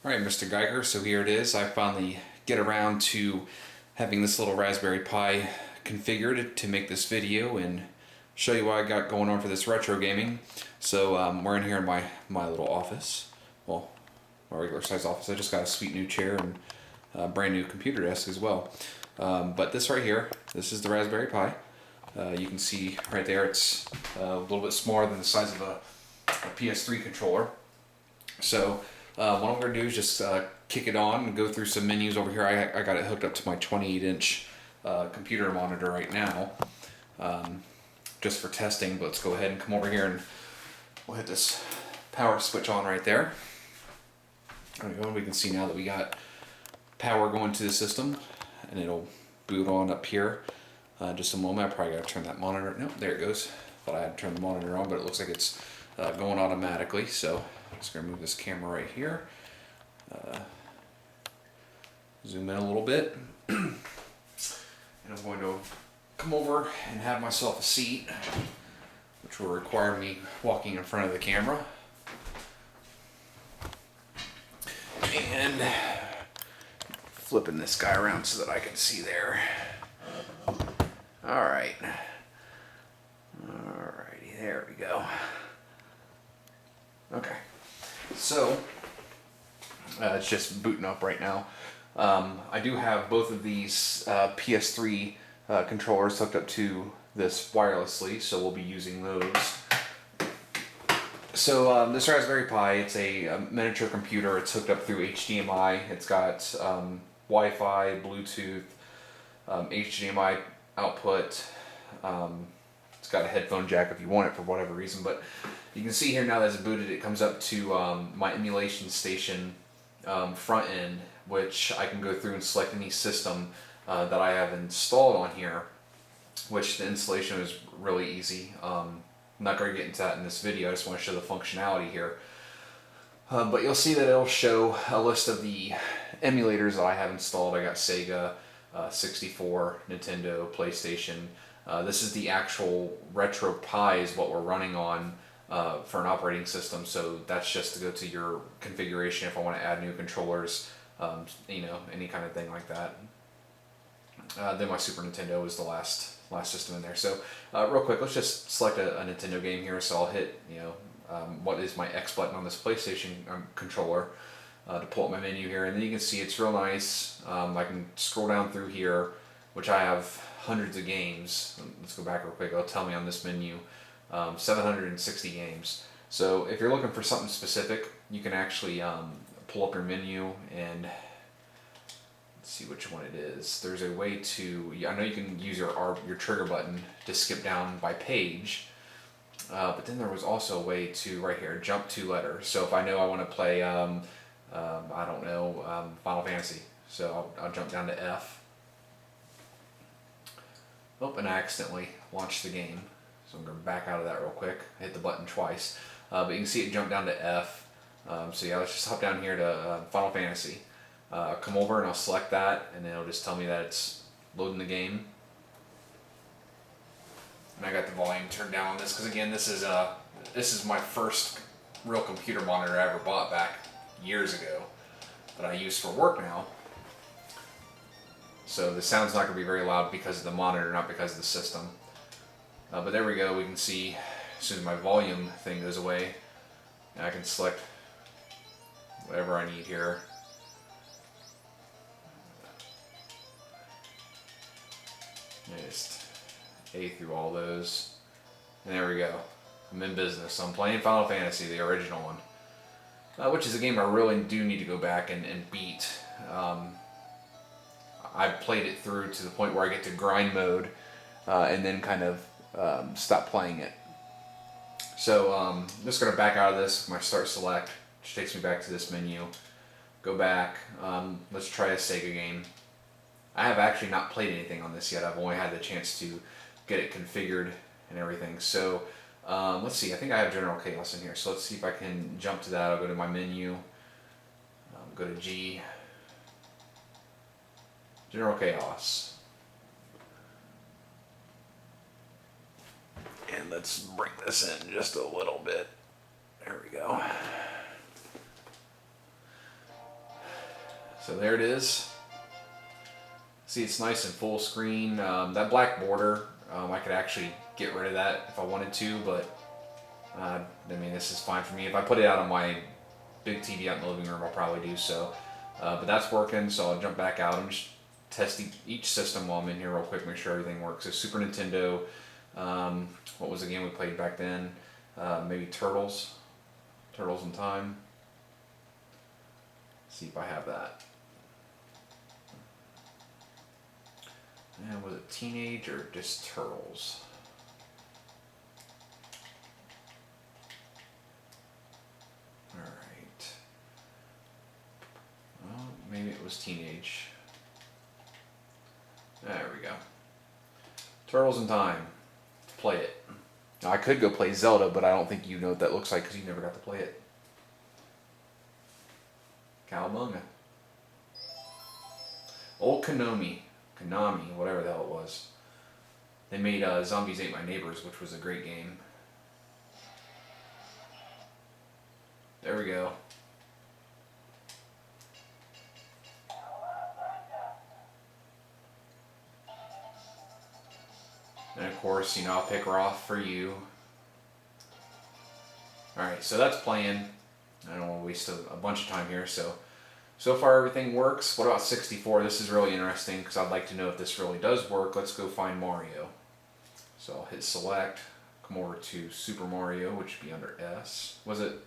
Alright, Mr. Geiger, so here it is. I finally get around to having this little Raspberry Pi configured to make this video and show you what I got going on for this retro gaming. So we're in here in my little office. Well, my regular size office. I just got a sweet new chair and a brand new computer desk as well. But this right here, this is the Raspberry Pi. You can see right there it's a little bit smaller than the size of a PS3 controller. So what I'm going to do is just kick it on and go through some menus over here. I got it hooked up to my 28-inch computer monitor right now, just for testing. But let's go ahead and come over here and we'll hit this power switch on right there. There we go. We can see now that we got power going to the system, and it'll boot on up here. Just a moment. I probably got to turn that monitor. Nope, there it goes. Thought I had to turn the monitor on, but it looks like it's going automatically. So I'm just going to move this camera right here. Zoom in a little bit. And I'm going to come over and have myself a seat, which will require me walking in front of the camera. And flipping this guy around so that I can see there. Alright. Alrighty, there we go. Okay. So, it's just booting up right now. I do have both of these PS3 controllers hooked up to this wirelessly, so we'll be using those. So this Raspberry Pi, it's a miniature computer. It's hooked up through HDMI. It's got Wi-Fi, Bluetooth, HDMI output. It's got a headphone jack if you want it for whatever reason, but you can see here now that it's booted, it comes up to my emulation station front end, which I can go through and select any system that I have installed on here, which the installation is really easy. I'm not going to get into that in this video. I just want to show the functionality here. But you'll see that it'll show a list of the emulators that I have installed. I got Sega, 64, Nintendo, PlayStation. This is the actual Retro Pi is what we're running on for an operating system. So that's just to go to your configuration if I want to add new controllers, you know, any kind of thing like that. Then my Super Nintendo is the last system in there. So real quick, let's just select a Nintendo game here. So I'll hit, you know, what is my X button on this PlayStation controller to pull up my menu here, and then you can see it's real nice. I can scroll down through here, which I have hundreds of games. Let's go back real quick. It'll tell me on this menu 760 games. So if you're looking for something specific, you can actually pull up your menu and see which one it is. There's a way to, I know you can use your trigger button to skip down by page, but then there was also a way to, right here, jump 2 letters. So if I know I want to play, I don't know, Final Fantasy, so I'll jump down to F. Oh, and I accidentally launched the game, so I'm going to back out of that real quick. I hit the button twice, but you can see it jump down to F. So yeah, let's just hop down here to Final Fantasy. I'll come over and I'll select that, and then it'll just tell me that it's loading the game. And I got the volume turned down on this because, again, this is my first real computer monitor I ever bought back years ago that I use for work now. So the sound's not going to be very loud because of the monitor, not because of the system. But there we go. We can see as soon as my volume thing goes away, I can select whatever I need here. Just A through all those, and there we go. I'm in business. I'm playing Final Fantasy, the original one, which is a game I really do need to go back and beat. I played it through to the point where I get to grind mode, and then kind of stop playing it. So I'm just going to back out of this with my start select, which takes me back to this menu. Go back. Let's try a Sega game. I have actually not played anything on this yet. I've only had the chance to get it configured and everything. So let's see. I think I have General Chaos in here. So let's see if I can jump to that. I'll go to my menu. Go to G. General Chaos. And let's bring this in just a little bit. There we go. So there it is. See, it's nice and full screen. That black border, I could actually get rid of that if I wanted to, but I mean, this is fine for me. If I put it out on my big TV out in the living room, I'll probably do so. But that's working, so I'll jump back out and just test each system while I'm in here real quick, make sure everything works. So Super Nintendo, what was the game we played back then? Maybe Turtles in Time. Let's see if I have that. And was it Teenage or just Turtles? Alright. Well, maybe it was Teenage. There we go. Turtles in Time. Play it. Now, I could go play Zelda, but I don't think you know what that looks like because you never got to play it. Cowabunga. Old Konami, whatever the hell it was. They made Zombies Ate My Neighbors, which was a great game. There we go. And of course, you know, I'll pick Roth for you. Alright, so that's playing. I don't want to waste a bunch of time here, so far everything works. What about 64? This is really interesting because I'd like to know if this really does work. Let's go find Mario. So I'll hit select, come over to Super Mario, which would be under S. Was it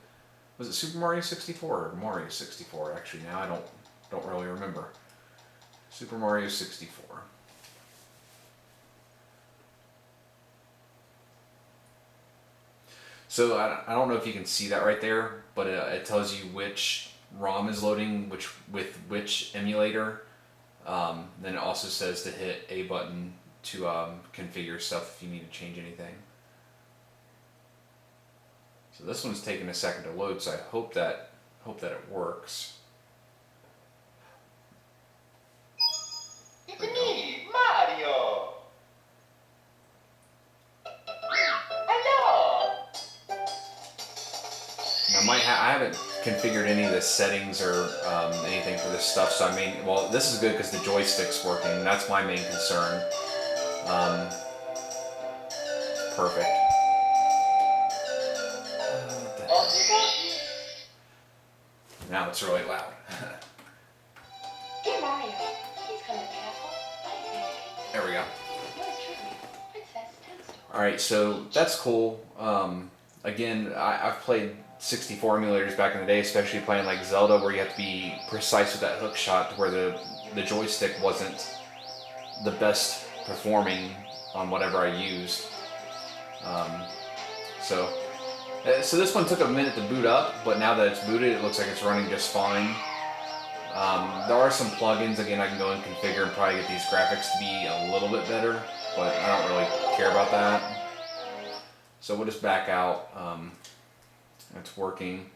Super Mario 64 or Mario 64? Actually, now I don't really remember. Super Mario 64. So I don't know if you can see that right there, but it tells you which ROM is loading, with which emulator. Then it also says to hit A button to configure stuff if you need to change anything. So this one's taking a second to load, so I hope that it works. It's me, Mario. Hello. Now I haven't configured any of the settings or anything for this stuff, so I mean, well, this is good because the joystick's working. That's my main concern. Perfect. Now it's really loud. Hey Mario, he's coming to castle. There we go. Yours truly, Princess Toadstool. Alright, so that's cool. Again, I've played 64 emulators back in the day, especially playing like Zelda, where you have to be precise with that hook shot, to where the joystick wasn't the best performing on whatever I used. So this one took a minute to boot up, but now that it's booted, it looks like it's running just fine. There are some plugins, again, I can go and configure and probably get these graphics to be a little bit better, but I don't really care about that. So we'll just back out. It's working.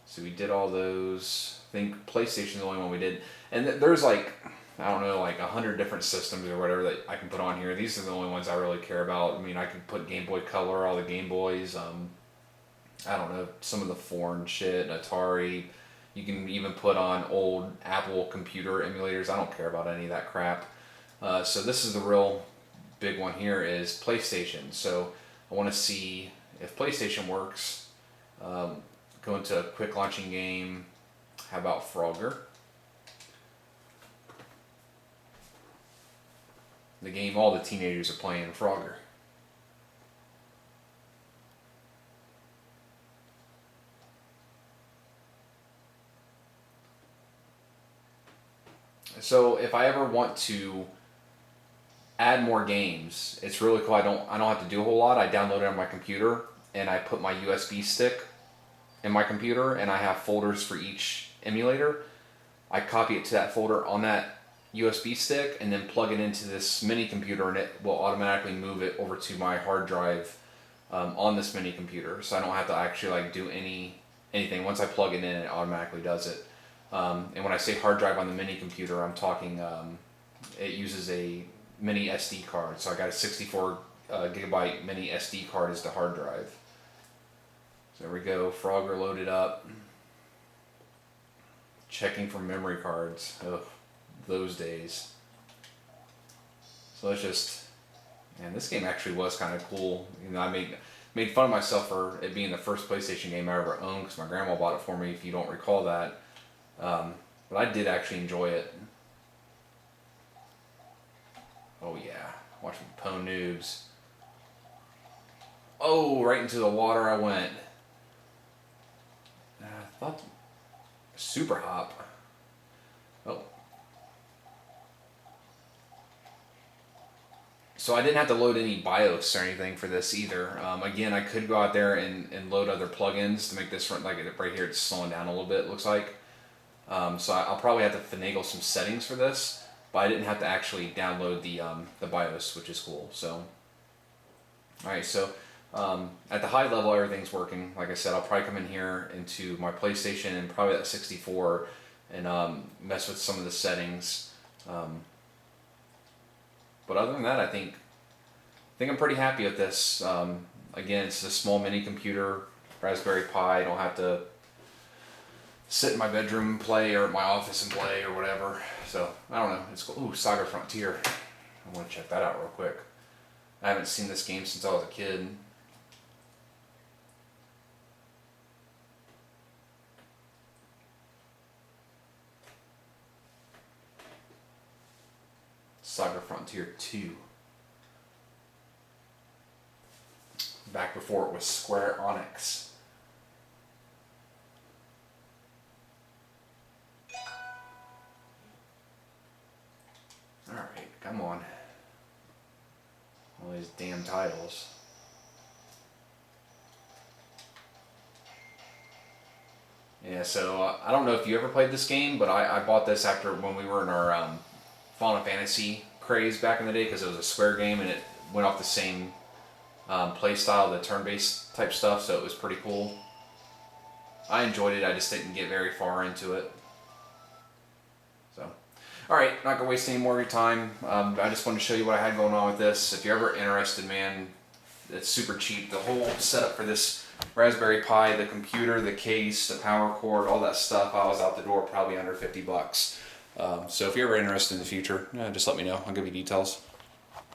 So we did all those. I think PlayStation's the only one we did. And there's like, I don't know, like 100 different systems or whatever that I can put on here. These are the only ones I really care about. I mean, I could put Game Boy Color, all the Game Boys, I don't know, some of the foreign shit, Atari. You can even put on old Apple computer emulators. I don't care about any of that crap. So this is the real big one here, is PlayStation. So I want to see if PlayStation works. Go into a quick launching game. How about Frogger? The game all the teenagers are playing, Frogger. So if I ever want to add more games, it's really cool. I don't have to do a whole lot. I download it on my computer and I put my USB stick in my computer, and I have folders for each emulator. I copy it to that folder on that USB stick and then plug it into this mini computer, and it will automatically move it over to my hard drive on this mini computer. So I don't have to actually like do anything. Once I plug it in, it automatically does it. And when I say hard drive on the mini computer, I'm talking, it uses a mini SD card. So I got a 64 gigabyte mini SD card as the hard drive. So there we go, Frogger loaded up. checking for memory cards. Ugh, those days. So it's just, man, this game actually was kind of cool. You know, I made fun of myself for it being the first PlayStation game I ever owned because my grandma bought it for me, if you don't recall that. But I did actually enjoy it. Oh yeah, watch me pwn noobs. Oh, right into the water I went. I thought super hop. Oh. So I didn't have to load any BIOS or anything for this either. Again, I could go out there and load other plugins to make this run, like right here it's slowing down a little bit, it looks like. So I'll probably have to finagle some settings for this, but I didn't have to actually download the BIOS, which is cool. So, alright, so at the high level everything's working. Like I said, I'll probably come in here into my PlayStation and probably that 64 and mess with some of the settings. But other than that, I think I'm pretty happy with this. Again, it's a small mini computer, Raspberry Pi. I don't have to sit in my bedroom and play or at my office and play or whatever. So I don't know. It's cool. Ooh, Saga Frontier. I want to check that out real quick. I haven't seen this game since I was a kid. Saga Frontier 2. Back before it was Square Enix. Alright, come on. All these damn titles. Yeah, so I don't know if you ever played this game, but I bought this after when we were in our Final Fantasy craze back in the day because it was a Square game and it went off the same play style, the turn-based type stuff, so it was pretty cool. I enjoyed it, I just didn't get very far into it. So, alright, not gonna waste any more of your time. I just wanted to show you what I had going on with this. If you're ever interested, man, it's super cheap. The whole setup for this Raspberry Pi, the computer, the case, the power cord, all that stuff, I was out the door probably under $50. So if you're ever interested in the future, just let me know. I'll give you details.